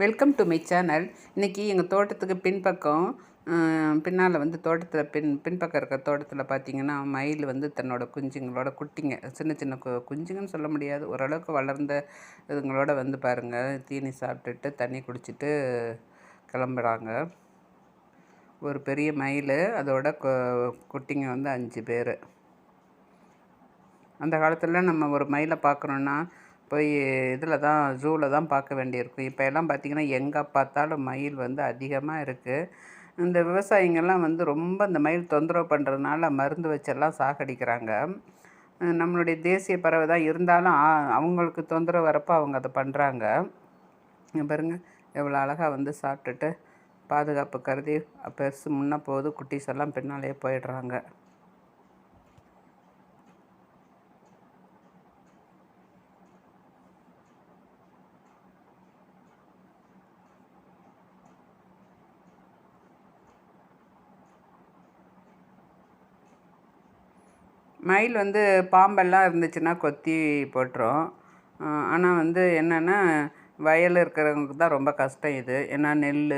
Welcome to my channel. இன்றைக்கி எங்கள் தோட்டத்துக்கு பின்பக்கம் பின்னால் வந்து தோட்டத்தில் பின்பக்கம் இருக்கிற தோட்டத்தில் பார்த்திங்கன்னா மயில் வந்து தன்னோட குஞ்சுங்களோட குட்டிங்க சின்ன சின்ன குஞ்சுங்கன்னு சொல்ல முடியாது, ஓரளவுக்கு வளர்ந்த இதுங்களோட வந்து பாருங்கள் தீனி சாப்பிட்டுட்டு தண்ணி குடிச்சிட்டு கிளம்புறாங்க. ஒரு பெரிய மயில் அதோட குட்டிங்க வந்து 5 பேர். அந்த காலத்தில் நம்ம ஒரு மயிலை பார்க்குறோன்னா போய் இதில் தான் ஜூவில் தான் பார்க்க வேண்டியிருக்கும். இப்போ எல்லாம் பார்த்திங்கன்னா எங்கே பார்த்தாலும் மயில் வந்து அதிகமாக இருக்குது. இந்த விவசாயிங்கள்லாம் வந்து ரொம்ப இந்த மயில் தொந்தரவு பண்ணுறதுனால மருந்து வச்செல்லாம் சாகடிக்கிறாங்க. நம்மளுடைய தேசிய பறவை தான் இருந்தாலும் அவங்களுக்கு தொந்தரவு வரப்போ அவங்க அதை பண்ணுறாங்க. பாருங்கள் எவ்வளோ அழகாக வந்து சாப்பிட்டுட்டு பாதுகாப்பு கருதி பெருசு முன்னே போகுது, குட்டீஸ் எல்லாம் பின்னாலேயே போயிடுறாங்க. மயில் வந்து பாம்பெல்லாம் இருந்துச்சுன்னா கொத்தி போட்டுரும். ஆனால் வந்து என்னென்னா வயல் இருக்கிறவங்களுக்கு தான் ரொம்ப கஷ்டம் இது. ஏன்னா நெல்,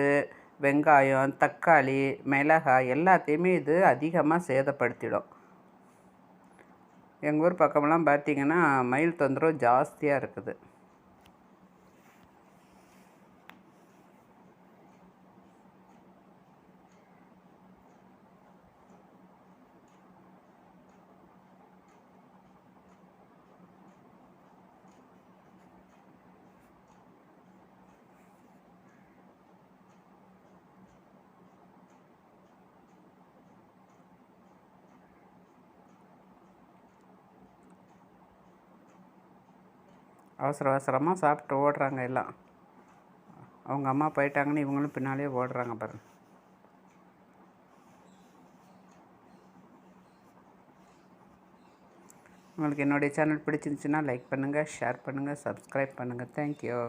வெங்காயம், தக்காளி, மிளகாய் எல்லாத்தையுமே இது அதிகமாக சேதப்படுத்திடும். எங்கள் ஊர் பக்கமெல்லாம் பார்த்திங்கன்னா மயில் தொந்தரவு ஜாஸ்தியாக இருக்குது. அவசர அவசரமாக சாப்பிட்டு ஓடுறாங்க எல்லாம். அவங்க அம்மா போயிட்டாங்கன்னு இவங்களும் பின்னாலே ஓடுறாங்க பாருங்கள். உங்களுக்கு என்னுடைய சேனல் பிடிச்சிருந்துச்சின்னா லைக் பண்ணுங்கள், ஷேர் பண்ணுங்கள், சப்ஸ்கிரைப் பண்ணுங்கள். தேங்க்யூ.